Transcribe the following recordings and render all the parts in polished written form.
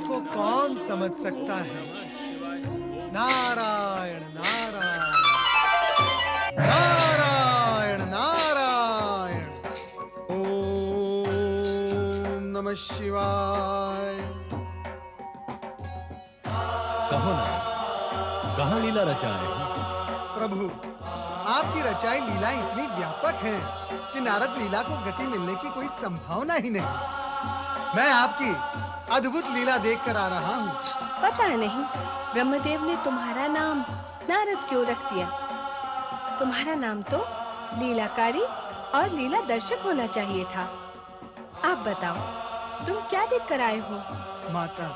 को कौन समझ सकता है। नारायण नारायण नारायण नारायण। ओम नमः शिवाय। कहो ना, कहाँ लीला रचाए हो? प्रभु, आपकी रचाई लीलाएं इतनी व्यापक हैं कि नारद लीला को गति मिलने की कोई संभावना ही नहीं। मैं आपकी अद्भुत लीला देखकर आ रहा हूँ। पता नहीं ब्रह्मदेव ने तुम्हारा नाम नारद क्यों रख दिया। तुम्हारा नाम तो लीलाकारी और लीला दर्शक होना चाहिए था। आप बताओ, तुम क्या देख कर आए हो? माता,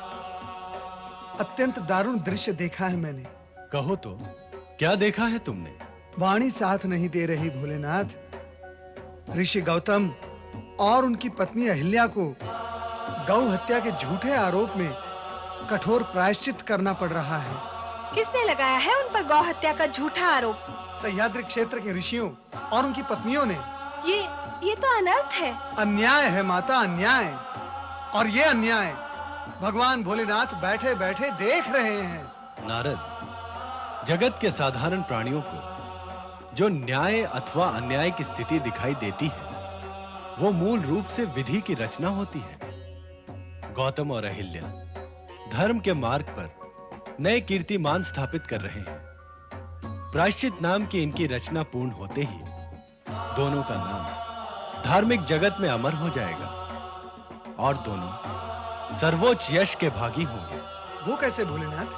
अत्यंत दारुण दृश्य देखा है मैंने। कहो तो, क्या देखा है तुमने? वाणी साथ नहीं दे रही भोलेनाथ। ऋषि गौतम और उनकी पत्नी अहिल्या को गौ हत्या के झूठे आरोप में कठोर प्रायश्चित करना पड़ रहा है। किसने लगाया है उन पर गौ हत्या का झूठा आरोप? सह्याद्री क्षेत्र के ऋषियों और उनकी पत्नियों ने। ये तो अनर्थ है। अन्याय है माता, अन्याय। और ये अन्याय भगवान भोलेनाथ बैठे बैठे देख रहे हैं। नारद, जगत के साधारण प्राणियों को जो न्याय अथवा अन्याय की स्थिति दिखाई देती है, वो मूल रूप से विधि की रचना होती है। गौतम और अहिल्या धर्म के मार्ग पर नए कीर्तिमान स्थापित कर रहे हैं। प्रायश्चित नाम की इनकी रचना पूर्ण होते ही दोनों का नाम धार्मिक जगत में अमर हो जाएगा और दोनों सर्वोच्च यश के भागी होंगे। वो कैसे भोलेनाथ?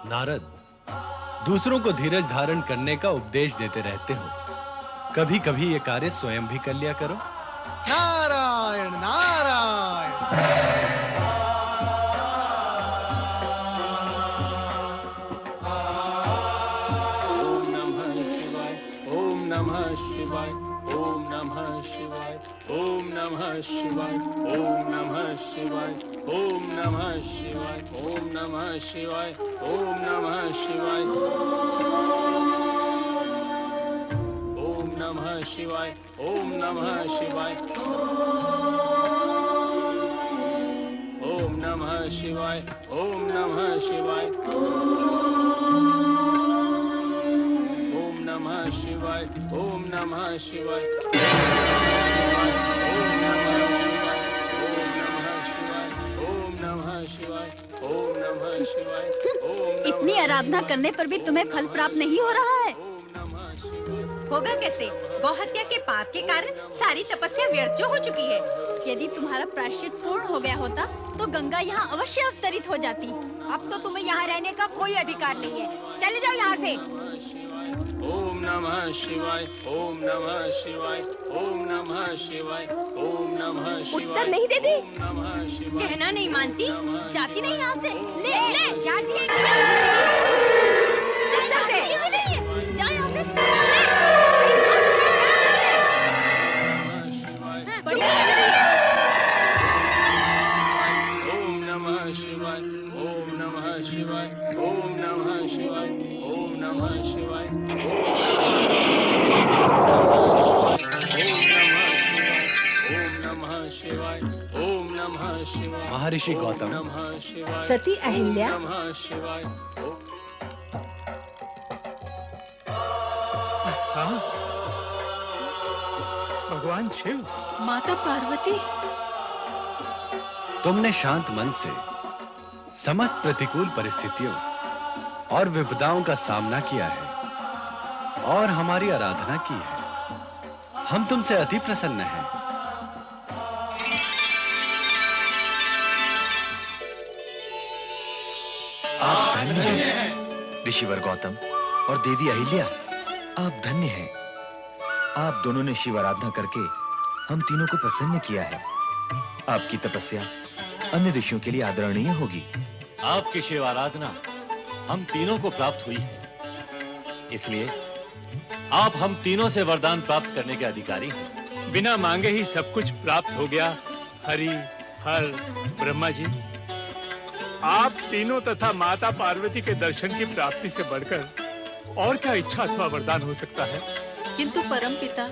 नारद, दूसरों को धीरज धारण करने का उपदेश देते रहते हो, कभी-कभी ये कार्य स्वयं भी कर लिया करो। नारायण नारायण। ओम नमः शिवाय। ओम नमः शिवाय। ओम नमः शिवाय। ओम नमः शिवाय। ओम नमः शिवाय। ओम नमः शिवाय। ओम नमः शिवाय। ओम नमः शिवाय। ओम नमः शिवाय। ओम नमः शिवाय। ओम नमः शिवाय। ओम नमः शिवाय। ओम नमः शिवाय। इतनी आराधना करने पर भी तुम्हें फल प्राप्त नहीं हो रहा है। होगा कैसे? गौहत्या के पाप के कारण सारी तपस्या व्यर्थ हो चुकी है। यदि तुम्हारा प्रायश्चित पूर्ण हो गया होता तो गंगा यहाँ अवश्य अवतरित हो जाती। अब तो तुम्हें यहाँ रहने का कोई अधिकार नहीं है। चले जाओ यहाँ से। ओम नमः शिवाय। ओम नमः शिवाय। ओम नमः शिवाय। ओम नमः शिवाय। उत्तर नहीं देती? ओम नमः शिवाय। कहना नहीं मानती? जाती नहीं यहाँ से। ले जाती है। जाओ यहाँ से। ओम नमः शिवाय। ओम नमः शिवाय। ओम नमः शिवाय। ओम नमः शिवाय। महर्षि गौतम, सती अहिल्या, भगवान शिव, माता पार्वती, तुमने शांत मन से समस्त प्रतिकूल परिस्थितियों और विपदाओं का सामना किया है और हमारी आराधना की है। हम तुमसे अति प्रसन्न हैं। आप धन्य हैं ऋषिवर गौतम और देवी अहिल्या। आप धन्य हैं। आप दोनों ने शिव आराधना करके हम तीनों को प्रसन्न किया है। आपकी तपस्या अन्य ऋषियों के लिए आदरणीय होगी। आपकी शिव आराधना हम तीनों को प्राप्त हुई है, इसलिए आप हम तीनों से वरदान प्राप्त करने के अधिकारी हैं। बिना मांगे ही सब कुछ प्राप्त हो गया। हरि हर ब्रह्मा जी, आप तीनों तथा माता पार्वती के दर्शन की प्राप्ति से बढ़कर और क्या इच्छा अथवा वरदान हो सकता है? किंतु परमपिता,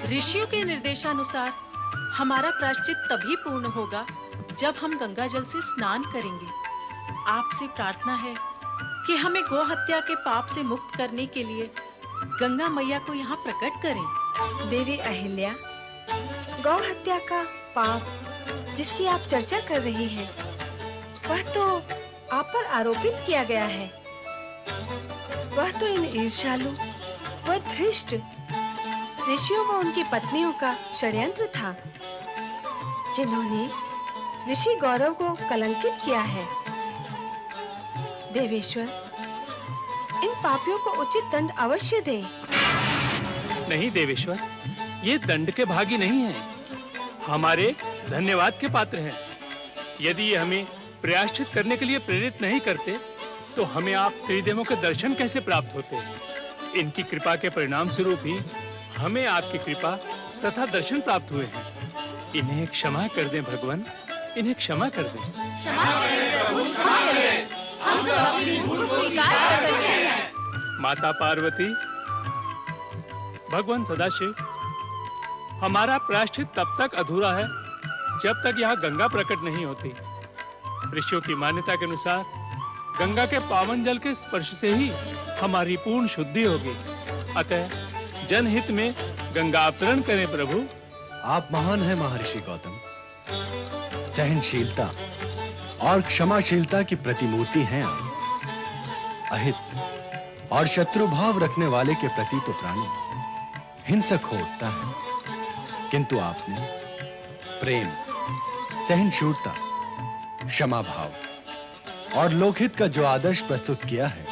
ऋषियों के निर्देशानुसार हमारा प्रायश्चित तभी पूर्ण होगा जब हम गंगा जल से स्नान करेंगे, आपसे प्रार्थना है कि हमें गौ हत्या के पाप से मुक्त करने के लिए गंगा मैया को यहाँ प्रकट करें। देवी अहिल्या, गौ हत्या का पाप जिसकी आप चर्चा कर रही हैं, वह तो आप पर आरोपित किया गया है। वह तो इन ईर्ष्यालु व धृष्ट ऋषियों व उनकी पत्नियों का षड्यंत्र था, जिन्होंने ऋषि गौरव को कलंकित किया है। देवेश्वर, इन पापियों को उचित दंड अवश्य दें। नहीं देवेश्वर, ये दंड के भागी नहीं हैं, हमारे धन्यवाद के पात्र हैं। यदि ये हमें प्रायश्चित करने के लिए प्रेरित नहीं करते, तो हमें आप त्रिदेवों के दर्शन कैसे प्राप्त होते? इनकी कृपा के परिणाम स्वरूप ही हमें आपकी कृपा तथा दर्शन प्राप्त हुए हैं। इन्हें क्षमा कर दें भगवान, इन्हें क्षमा कर दें। क्षमा करें प्रभु, क्षमा करें। हम सब अपनी भूल स्वीकार कर रहे हैं। माता पार्वती, भगवान सदाशिव, हमारा प्रायश्चित तब तक अधूरा है जब तक यहाँ गंगा प्रकट नहीं होती। ऋषियों की मान्यता के अनुसार गंगा के पावन जल के स्पर्श से ही हमारी पूर्ण शुद्धि होगी। अतः जनहित में गंगा अवतरण करें प्रभु। आप महान हैं महर्षि गौतम। सहनशीलता और क्षमाशीलता की प्रतिमूर्ति हैं आप। अहित और शत्रु भाव रखने वाले के प्रति तो प्राणी हिंसक हो उठता है, किंतु आपने प्रेम, सहनशीलता, क्षमा भाव और लोकहित का जो आदर्श प्रस्तुत किया है,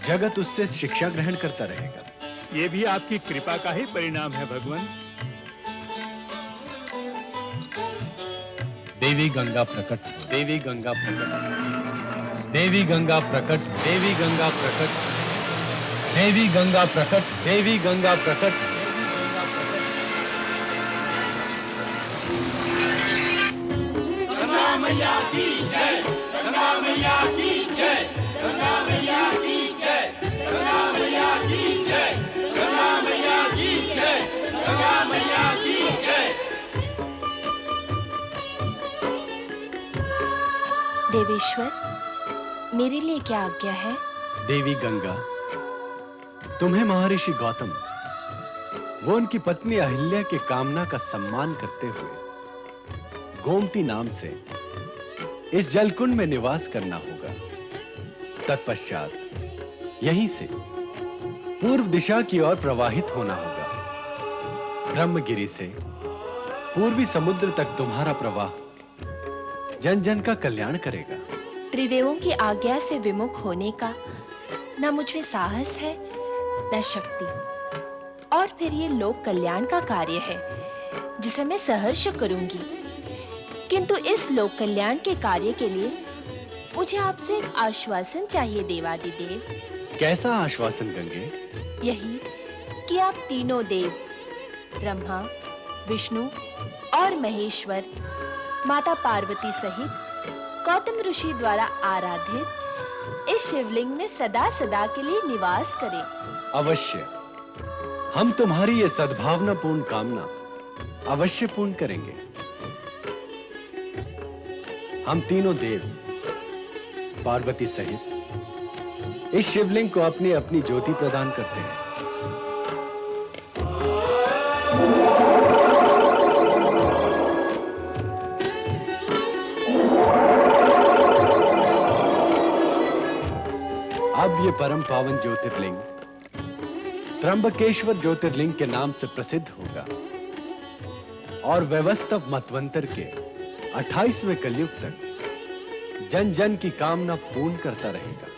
जगत उससे शिक्षा ग्रहण करता रहेगा। ये भी आपकी कृपा का ही परिणाम है भगवान। देवी गंगा प्रकट हो, देवी गंगा प्रकट, देवी गंगा प्रकट, देवी गंगा प्रकट, देवी गंगा प्रकट, देवी गंगा प्रकट। गंगा मैया की जय, गंगा मैया की जय, गंगा मैया की जय, गंगा मैया की जय, गंगा मैया की जय, गंगा मैया की जय। देवेश्वर, मेरे लिए क्या आज्ञा है? देवी गंगा, तुम्हें महर्षि गौतम वो उनकी पत्नी अहिल्या के कामना का सम्मान करते हुए गोमती नाम से इस जलकुंड में निवास करना होगा। तत्पश्चात यहीं से पूर्व दिशा की ओर प्रवाहित होना होगा। ब्रह्मगिरि से पूर्वी समुद्र तक तुम्हारा प्रवाह जन जन का कल्याण करेगा। त्रिदेवों की आज्ञा से विमुख होने का न मुझमें साहस है न शक्ति, और फिर ये लोक कल्याण का कार्य है जिसे मैं सहर्ष करूंगी। किंतु इस लोक कल्याण के कार्य के लिए मुझे आपसे एक आश्वासन चाहिए देवादिदेव। कैसा आश्वासन गंगे? यही कि आप तीनों देव ब्रह्मा, विष्णु और महेश्वर माता पार्वती सहित गौतम ऋषि द्वारा आराधित इस शिवलिंग में सदा सदा के लिए निवास करें। अवश्य, हम तुम्हारी ये सद्भावनापूर्ण कामना अवश्य पूर्ण करेंगे। हम तीनों देव पार्वती सहित इस शिवलिंग को अपनी अपनी ज्योति प्रदान करते हैं। अब ये परम पावन ज्योतिर्लिंग त्र्यंबकेश्वर ज्योतिर्लिंग के नाम से प्रसिद्ध होगा और वैवस्वत मतवंतर के 28वें कलयुग तक जन जन की कामना पूर्ण करता रहेगा।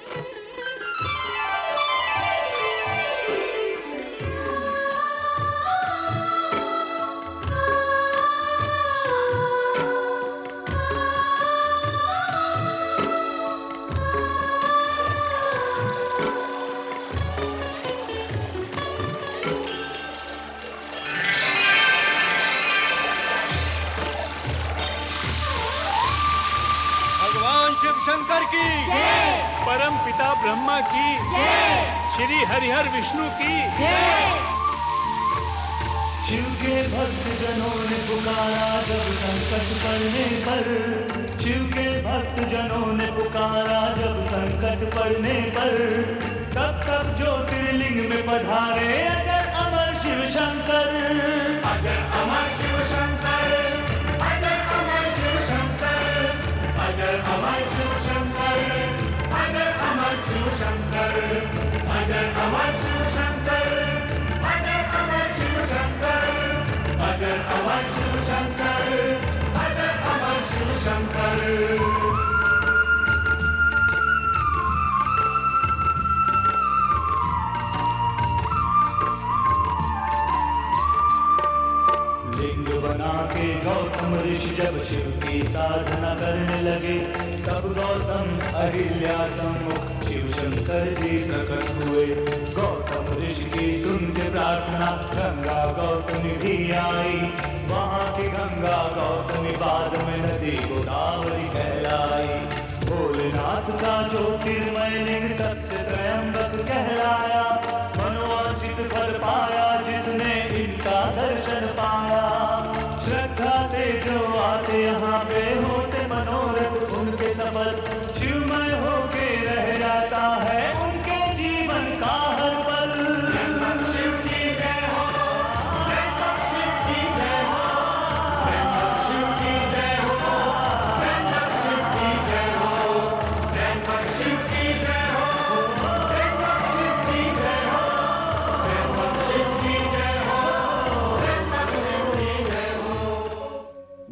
शिव शंकर की जय, परम पिता ब्रह्मा की जय, श्री हरिहर विष्णु की जय, शिव के भक्त जनों ने पुकारा जब संकट पड़ने पर, शिव के भक्त जनों ने पुकारा जब संकट पड़ने पर, तब तब ज्योतिर्लिंग में पधारे अजर अमर शिव शंकर, अजर अमर शिव शंकर, अजर अमर शिव शंकर, अजर अमर शिव शंकर, अजर अमर शिव शंकर, अजर अमर शिव शंकर, अजर अमर शिव शंकर, अजर अमर शिव शंकर, अजर अमर शिव शंकर। लिंग बना के गौतम ऋषि जब शिव की साधना करने लगे, तब गौतम अहिल्या सम्मुख शिव शंकर जी प्रकट हुए। गौतम ऋषि की सुन के प्रार्थना गंगा गौतमी भी आई, वहाँ की गंगा गौतमी बाद में नदी गोदावरी कहलाई। भोलेनाथ का ज्योतिर्मय लिंग तब से त्रयंबक कहलाया, मनोवांछित फल पाया जिसने इनका दर्शन पाया। श्रद्धा से जो आते यहाँ पे होते मनोरथ उनके सफल, शिवमय होके रह जाता है उनके जीवन का हर पल। शिव की जय हो, शिव की जय हो, शिव की जय हो, शिव की जय हो, शिव की जय हो, शिव की जय हो, शिव की जय हो।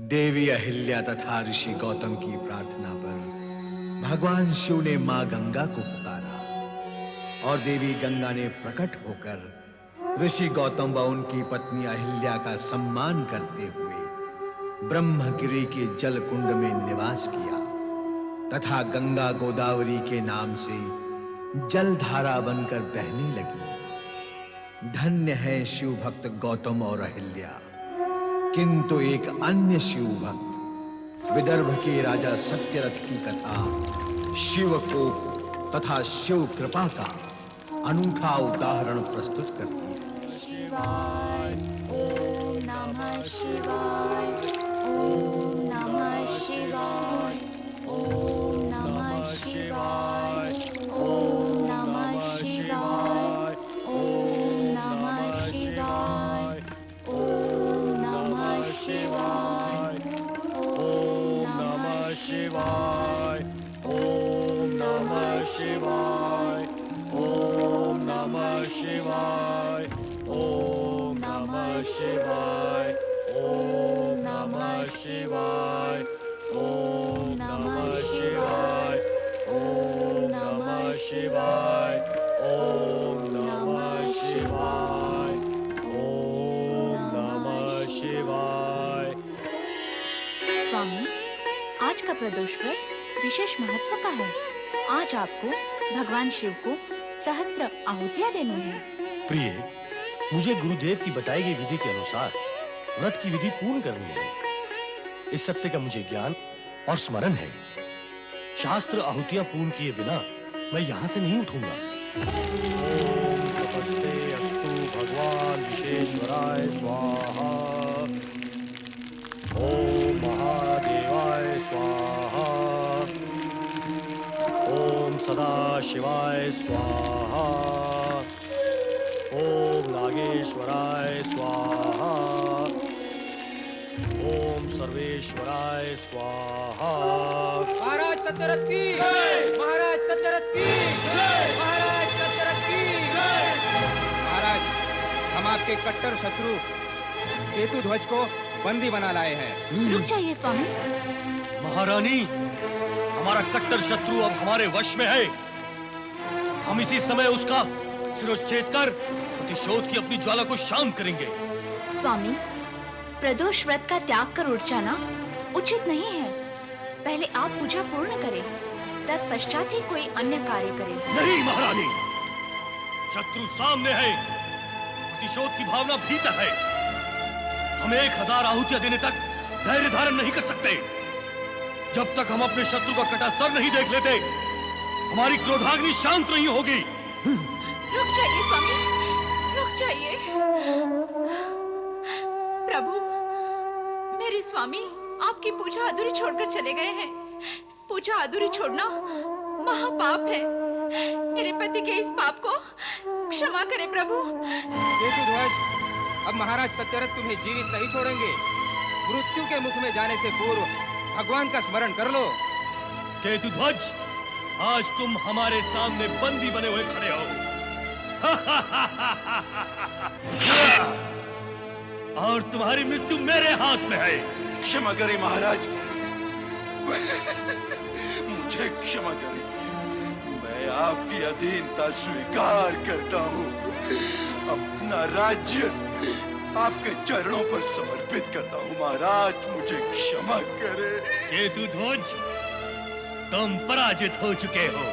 देवी अहिल्या तथा ऋषि गौतम की प्रार्थना पर भगवान शिव ने मां गंगा को पुकारा और देवी गंगा ने प्रकट होकर ऋषि गौतम व उनकी पत्नी अहिल्या का सम्मान करते हुए ब्रह्मगिरी के जल कुंड में निवास किया तथा गंगा गोदावरी के नाम से जलधारा बनकर बहने लगी। धन्य है शिव भक्त गौतम और अहिल्या। किंतु एक अन्य शिव भक्त विदर्भ के राजा सत्यरथ की कथा शिव कोप तथा शिव कृपा का अनूठा उदाहरण प्रस्तुत करती है। शिवाय ओम नमः शिवाय, ओम नमः शिवाय, ओम नमः शिवाय, ओम नमः शिवाय, ओम नमः शिवाय, ओम नमः शिवाय, ओम नमः शिवाय, ओम नमः शिवाय, ओम नमः शिवाय, ओम नमः शिवाय, ओम नमः शिवाय, ओम नमः शिवाय, ओम नमः शिवाय, ओम नमः शिवाय, ओम नमः शिवाय। स्वामी, आज का प्रदोष व्रत विशेष महत्व का है। आज आपको भगवान शिव को सहस्त्र आहुतियां देनी है। प्रिय, मुझे गुरुदेव की बताई गई विधि के अनुसार व्रत की विधि पूर्ण करनी है। इस सत्य का मुझे ज्ञान और स्मरण है। शास्त्र आहुतियां पूर्ण किए बिना मैं यहाँ से नहीं उठूंगा। ओम नमस्ते अस्तु भगवान विश्वेश्वराय स्वाहा, ओम महादेवाय स्वाहा, ओम सदाशिवाय स्वाहा, ओम नागेश्वराय स्वाहा, ओम सर्वेश्वराय स्वाहा। महाराज सत्यरथ की जय, महाराज सत्यरथ की जय, महाराज सत्यरथ की जय। महाराज, हम आपके कट्टर शत्रु केतु ध्वज को बंदी बना लाए हैं। रुक जाइए स्वामी। महारानी, हमारा कट्टर शत्रु अब हमारे वश में है। हम इसी समय उसका शिरोच्छेद कर प्रतिशोध की अपनी ज्वाला को शांत करेंगे। स्वामी, प्रदोष व्रत का त्याग कर उठ जाना उचित नहीं है। पहले आप पूजा पूर्ण करें, तत्पश्चात ही कोई अन्य कार्य करें। नहीं महारानी, शत्रु सामने है, प्रतिशोध की भावना भीतर है। हम 1000 आहुतियां देने तक धैर्य धारण नहीं कर सकते। जब तक हम अपने शत्रु का कटा सर नहीं देख लेते, हमारी क्रोधाग्नि शांत नहीं होगी। रुक जाइए स्वामी, रुक जाइए। प्रभु, मेरे स्वामी आपकी पूजा अधूरी छोड़कर चले गए हैं। पूजा अधूरी छोड़ना महापाप है। मेरे पति के इस पाप को क्षमा करें प्रभु। केतुध्वज, अब महाराज सत्यरथ तुम्हें जीवित नहीं छोड़ेंगे। मृत्यु के मुख में जाने से पूर्व भगवान का स्मरण कर लो। केतुध्वज, आज तुम हमारे सामने बंदी बने हुए खड़े हो। और तुम्हारी मृत्यु मेरे हाथ में है। क्षमा करें महाराज, मुझे क्षमा करें। मैं आपकी अधीनता स्वीकार करता हूँ। अपना राज्य आपके चरणों पर समर्पित करता हूँ। महाराज मुझे क्षमा करें। केतुध्वज, तुम पराजित हो चुके हो,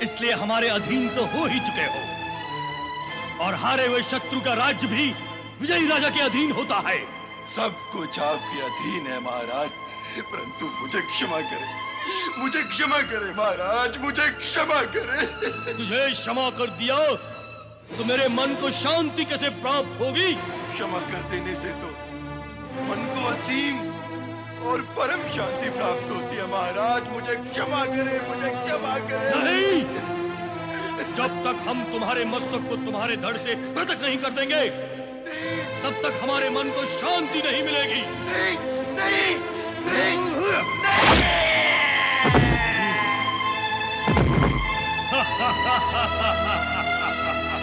इसलिए हमारे अधीन तो हो ही चुके हो। और हारे हुए शत्रु का राज्य भी विजयी राजा के अधीन होता है। सब कुछ आपके अधीन है महाराज, परंतु मुझे क्षमा करें। मुझे क्षमा करें महाराज, मुझे क्षमा करें। तुझे क्षमा कर दिया तो मेरे मन को शांति कैसे प्राप्त होगी? क्षमा कर देने से तो मन को असीम और परम शांति प्राप्त होती है महाराज। मुझे क्षमा करें, मुझे क्षमा करें। नहीं, जब तक हम तुम्हारे मस्तक को तुम्हारे धड़ से पृथक नहीं कर देंगे, तब तक हमारे मन को शांति नहीं मिलेगी। नहीं, नहीं, नहीं,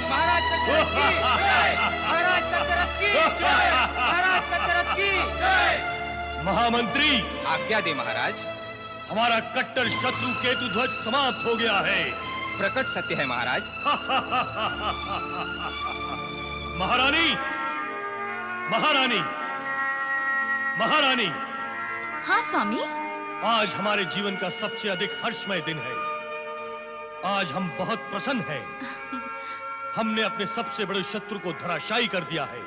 महाराज सत्यरथ की जय! महाराज सत्यरथ की जय! महाराज सत्यरथ की जय! महामंत्री, आज्ञा दे महाराज। हमारा कट्टर शत्रु केतुध्वज समाप्त हो गया है। प्रकट सत्य है महाराज। महारानी, महारानी, महारानी, हाँ स्वामी। आज हमारे जीवन का सबसे अधिक हर्षमय दिन है। आज हम बहुत प्रसन्न हैं। हमने अपने सबसे बड़े शत्रु को धराशायी कर दिया है।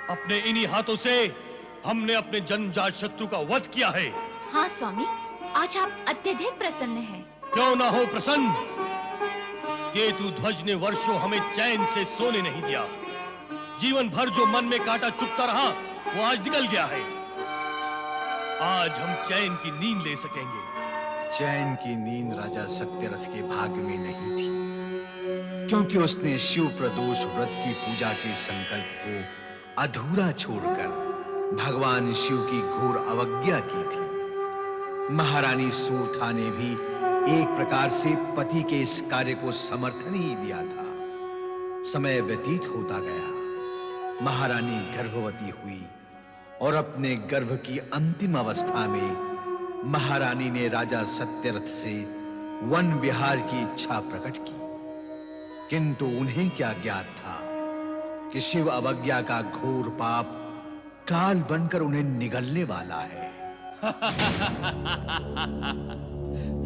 अपने इन्हीं हाथों से हमने अपने जन्मजात शत्रु का वध किया है। हाँ स्वामी, आज आप अत्यधिक प्रसन्न हैं। क्यों ना हो प्रसन्न? केतुध्वज ने वर्षों हमें चैन से सोने नहीं दिया। जीवन भर जो मन में कांटा चुभता रहा, वो आज निकल गया है। आज हम चैन की नींद ले सकेंगे। चैन की नींद राजा सत्यरथ के भाग्य में नहीं थी, क्योंकि उसने शिव प्रदोष व्रत की पूजा के संकल्प को अधूरा छोड़कर भगवान शिव की घोर अवज्ञा की थी। महारानी सूरथा ने भी एक प्रकार से पति के इस कार्य को समर्थन ही दिया था। समय व्यतीत होता गया, महारानी गर्भवती हुई और अपने गर्भ की अंतिम अवस्था में महारानी ने राजा सत्यरथ से वन विहार की इच्छा प्रकट की। किंतु उन्हें क्या ज्ञात था कि शिव अवज्ञा का घोर पाप काल बनकर उन्हें निगलने वाला है।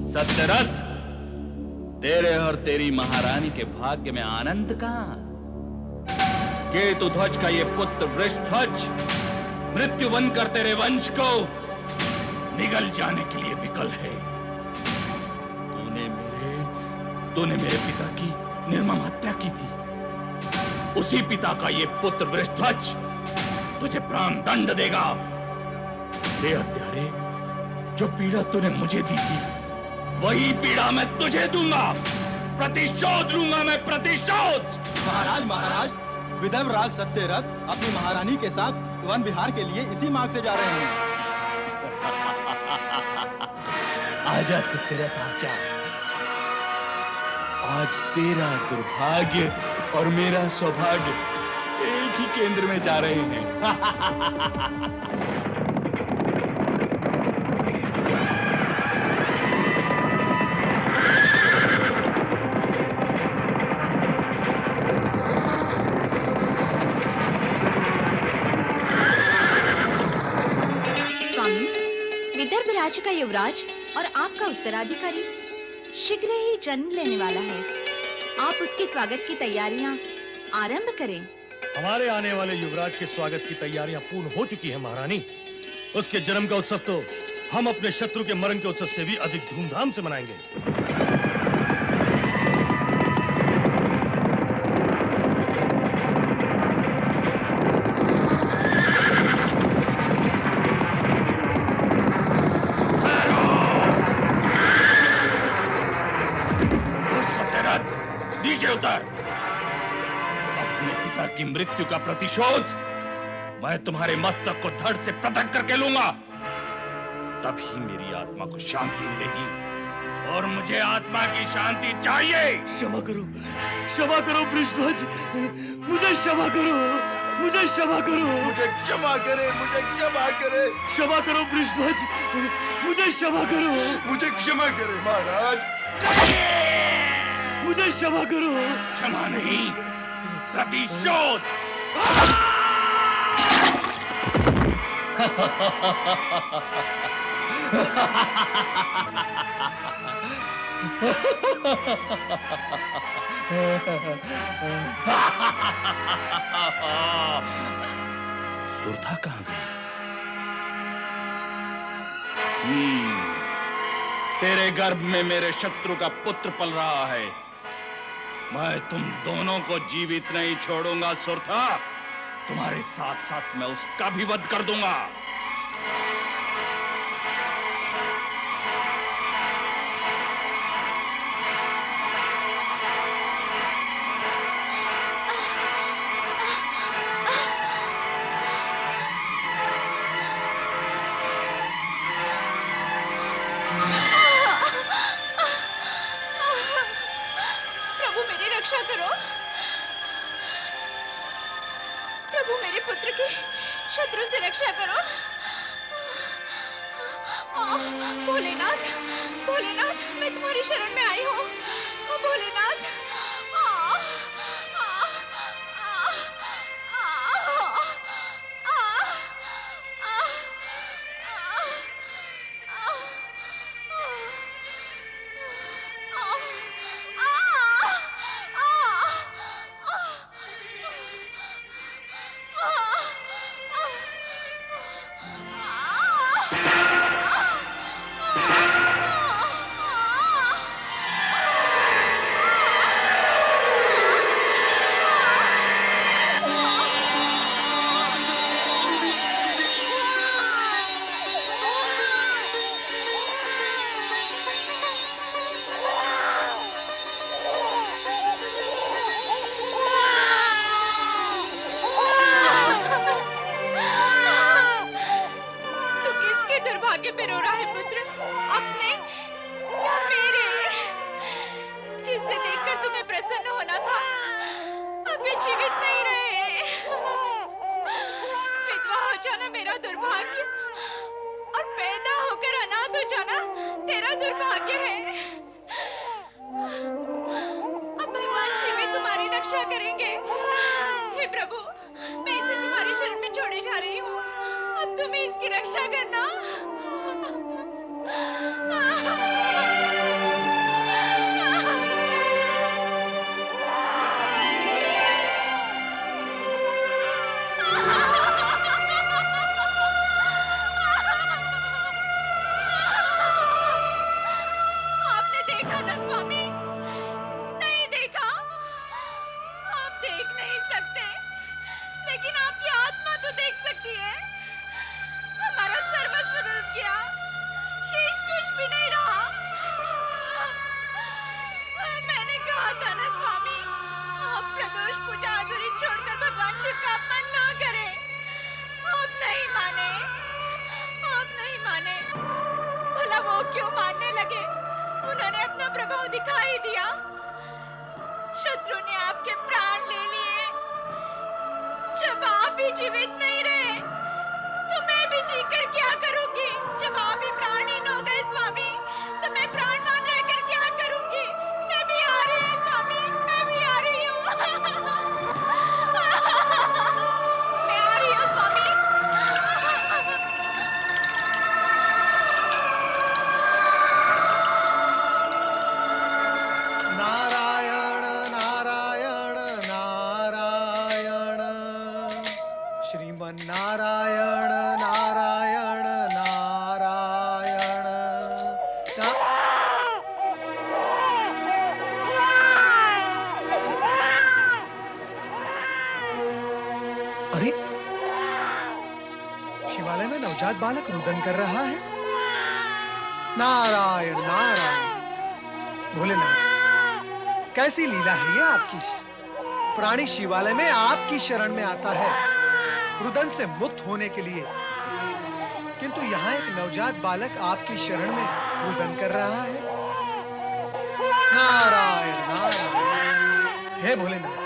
सत्यरथ, तेरे और तेरी महारानी के भाग्य में आनंद कहां? केतुध्वज का ये पुत्र वृषध्वज मृत्यु बनकर तेरे वंश को निगल जाने के लिए विकल है। तूने मेरे पिता की निर्मम हत्या की थी। उसी पिता का ये पुत्र वृषध्वज तुझे प्राण दंड देगा। रे हत्यारे, जो पीड़ा तूने मुझे दी थी, वही पीड़ा मैं तुझे दूंगा। प्रतिशोध लूंगा मैं, प्रतिशोध। महाराज, विदर्भ राज सत्यरथ अपनी महारानी के साथ वन विहार के लिए इसी मार्ग से जा रहे हैं। आजा सत्यरथ, आजा। आज तेरा दुर्भाग्य और मेरा सौभाग्य एक ही केंद्र में जा रहे हैं। स्वामी, विदर्भ राज्य का युवराज और आपका उत्तराधिकारी शीघ्र ही जन्म लेने वाला है। आप उसके स्वागत की तैयारियां आरंभ करें। हमारे आने वाले युवराज के स्वागत की तैयारियां पूर्ण हो चुकी हैं महारानी। उसके जन्म का उत्सव तो हम अपने शत्रु के मरण के उत्सव से भी अधिक धूमधाम से मनाएंगे। नीचे उतर। अपने पिता की मृत्यु का प्रतिशोध मैं तुम्हारे मस्तक को धड़ से पृथक करके लूंगा। तभी मेरी आत्मा को शांति मिलेगी, और मुझे आत्मा की शांति चाहिए। क्षमा करो वृषध्वज, मुझे क्षमा करो, मुझे क्षमा करो, मुझे क्षमा करे, मुझे क्षमा करे, क्षमा करो वृषध्वज, मुझे क्षमा करो, मुझे क्षमा करे महाराज, मुझे क्षमा करो। क्षमा नहीं, प्रतिशोध। सुरथा कहाँ गई? तेरे गर्भ में मेरे शत्रु का पुत्र पल रहा है। मैं तुम दोनों को जीवित नहीं छोड़ूंगा सुरथा। तुम्हारे साथ साथ मैं उसका भी वध कर दूंगा। प्रभु मेरी रक्षा करो। प्रभु मेरे पुत्र की शत्रु से रक्षा करो। भोलेनाथ, भोलेनाथ, मैं तुम्हारी शरण में आई हूँ। भोलेनाथ, दुर्भाग्य पे रो रहा है पुत्र, अपने या मेरे? जिसे देखकर तुम्हें प्रसन्न होना था, अब वे जीवित नहीं रहे। विधवा हो जाना मेरा दुर्भाग्य, और पैदा होकर अनाथ हो जाना तेरा दुर्भाग्य है। अब भगवान शिव ही तुम्हारी रक्षा करेंगे। हे प्रभु, मैं इसे तुम्हारी शरण में छोड़े जा रही हूँ। अब तुम ही इसकी रक्षा करना। आपने देखा ना स्वामी? नहीं देखा? आप देख नहीं सकते, लेकिन आपकी आत्मा तो देख सकती है। हमारा सर्वस्व लूट गया, शेष कुछ भी नहीं रहा। मैंने कहा था ना स्वामी, आप प्रदोष पूजा अधूरी छोड़कर भगवान शिव का अपमान ना करें। आप नहीं माने, आप नहीं माने। भला वो क्यों मानने लगे? उन्होंने अपना प्रभाव दिखा ही दिया। शत्रु ने आपके प्राण ले लिए। जब आप ही जीवित नहीं रहे, तो मैं भी जीकर क्या करूंगी? जब आप ही प्राणहीन हो गए स्वामी, तो मैं प्राणवान रहकर क्या करूंगी? मैं भी आ रही हूँ स्वामी, मैं भी आ रही हूँ। मैं आ रही हूँ स्वामी। नारायण नारायण नारायण, श्रीमन नारायण नारायण नारायण। अरे, शिवालय में नवजात बालक रुदन कर रहा है। नारायण नारायण। भोलेनाथ, कैसी लीला है ये आपकी? प्राणी शिवालय में आपकी शरण में आता है रुदन से मुक्त होने के लिए, किंतु यहाँ एक नवजात बालक आपकी शरण में रुदन कर रहा है। नारायण नारायण। हे भोलेनाथ,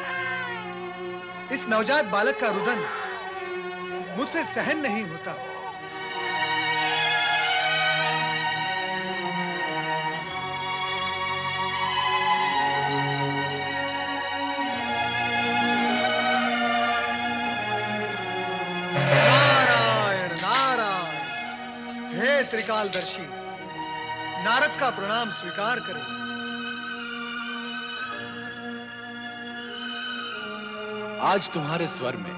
इस नवजात बालक का रुदन मुझसे सहन नहीं होता। नारायण नारायण। हे त्रिकालदर्शी, नारद का प्रणाम स्वीकार करें। आज तुम्हारे स्वर में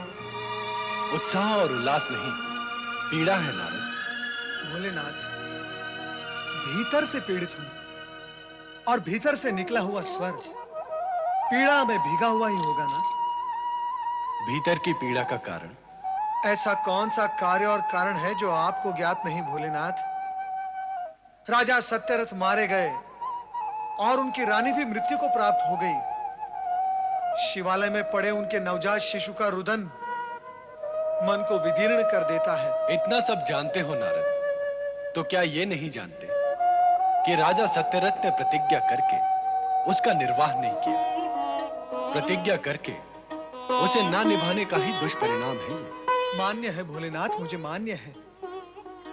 उत्साह और उल्लास नहीं, पीड़ा है नारद। भोलेनाथ, भीतर से पीड़ित हूं और भीतर से निकला हुआ स्वर पीड़ा में भीगा हुआ ही होगा ना? भीतर की पीड़ा का कारण? ऐसा कौन सा कार्य और कारण है जो आपको ज्ञात नहीं भोलेनाथ? राजा सत्यरथ मारे गए और उनकी रानी भी मृत्यु को प्राप्त हो गई। शिवालय में पड़े उनके नवजात शिशु का रुदन मन को विदीर्ण कर देता है। इतना सब जानते हो नारद, तो क्या ये नहीं जानते कि राजा सत्यरथ ने प्रतिज्ञा करके उसका निर्वाह नहीं किया? प्रतिज्ञा करके उसे ना निभाने का ही दुष्परिणाम है ये। मान्य है भोलेनाथ, मुझे मान्य है,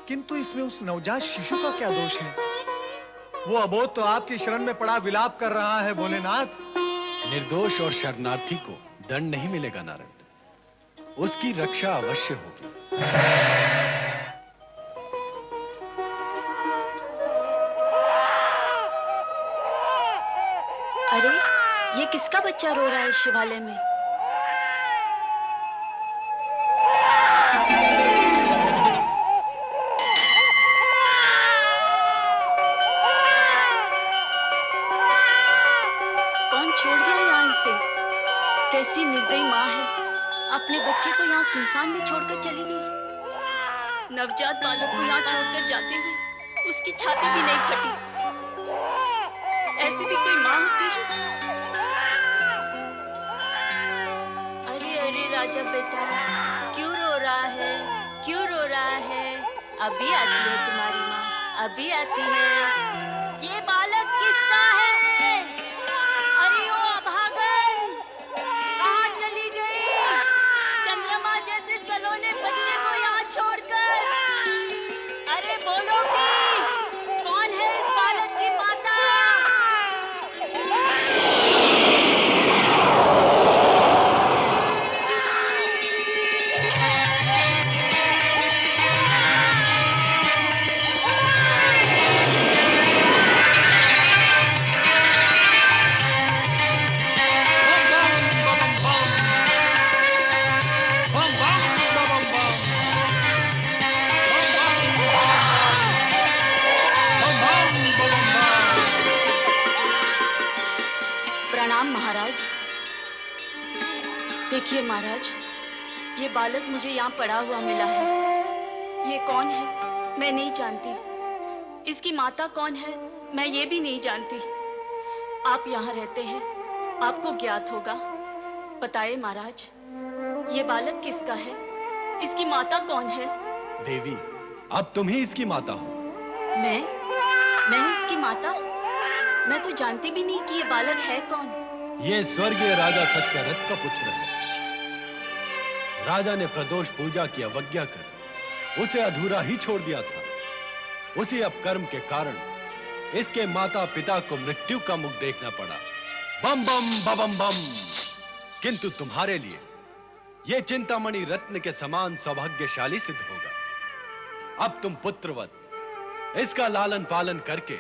किंतु इसमें उस नवजात शिशु का क्या दोष है? वो अबोध तो आपकी शरण में पड़ा विलाप कर रहा है भोलेनाथ। निर्दोष और शरणार्थी को दंड नहीं मिलेगा नारद, उसकी रक्षा अवश्य होगी। अरे, ये किसका बच्चा रो रहा है शिवालय में? कौन छोड़ गया यहाँ इसे? कैसी निर्दयी माँ है, अपने बच्चे को यहाँ सुनसान में छोड़कर चली गई। नवजात बालक को यहाँ छोड़कर जाते हुए उसकी छाती भी नहीं फटी। ऐसी भी कोई माँ होती है? अरे अरे राजा बेटा, क्यों रो रहा है? क्यों रो रहा है? अभी आती है तुम्हारी माँ, अभी आती है। ये बालक किसका है? अरे ओ अभागन, कहाँ चली गई? चंद्रमा जैसे सलोने बच्चे को यहाँ छोड़कर। अरे बोलोगी, कौन है इस बालक की माता? प्रणाम महाराज। देखिए महाराज, ये बालक मुझे यहाँ पड़ा हुआ मिला है। ये कौन है मैं नहीं जानती। इसकी माता कौन है मैं ये भी नहीं जानती। आप यहाँ रहते हैं, आपको ज्ञात होगा। बताइए महाराज, ये बालक किसका है? इसकी माता कौन है? देवी, अब तुम ही इसकी माता हो। मैं इसकी माता? मैं तो जानती भी नहीं कि ये बालक है कौन। ये स्वर्गीय राजा सत्यरथ का पुत्र है। राजा ने प्रदोष पूजा की अवज्ञा कर उसे अधूरा ही छोड़ दिया था। उसी अपकर्म के कारण इसके माता पिता को मृत्यु का मुख देखना पड़ा। बम बम बम बम। किंतु तुम्हारे लिए ये चिंतामणि रत्न के समान सौभाग्यशाली सिद्ध होगा। अब तुम पुत्रवत इसका लालन पालन करके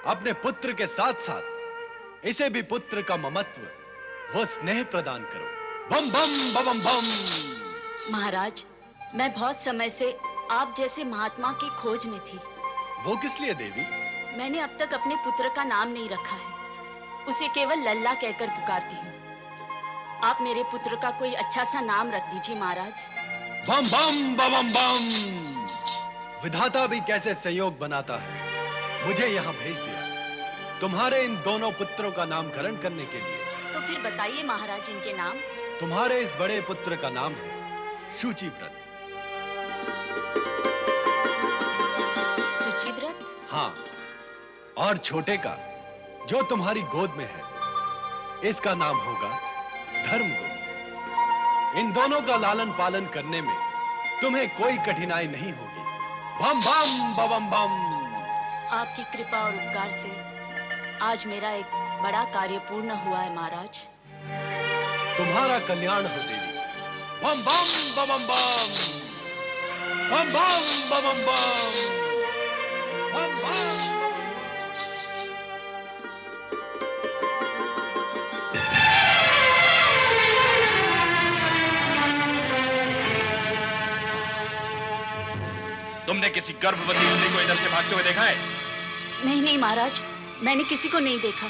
अपने पुत्र के साथ साथ इसे भी पुत्र का ममत्व वो स्नेह प्रदान करो। बम बम बम बम। महाराज, मैं बहुत समय से आप जैसे महात्मा की खोज में थी। वो किस लिए देवी? मैंने अब तक अपने पुत्र का नाम नहीं रखा है, उसे केवल लल्ला कहकर पुकारती हूँ। आप मेरे पुत्र का कोई अच्छा सा नाम रख दीजिए महाराज। बम बम बम बम। विधाता भी कैसे संयोग बनाता है, मुझे यहाँ भेज दिया तुम्हारे इन दोनों पुत्रों का नामकरण करने के लिए तो फिर बताइए महाराज इनके नाम। तुम्हारे इस बड़े पुत्र का नाम है शुचिव्रत। शुचिव्रत? हाँ, और छोटे का जो तुम्हारी गोद में है, इसका नाम होगा धर्मगुप्त। इन दोनों का लालन पालन करने में तुम्हें कोई कठिनाई नहीं होगी। बम बम बम बम। आपकी कृपा और उपकार से आज मेरा एक बड़ा कार्य पूर्ण हुआ है महाराज। तुम्हारा कल्याण हो देवी। बम बम बम बम। बम बम बम बम। बम बम। तुमने किसी गर्भवती स्त्री को इधर से भागते हुए देखा है? नहीं नहीं महाराज, मैंने किसी को नहीं देखा।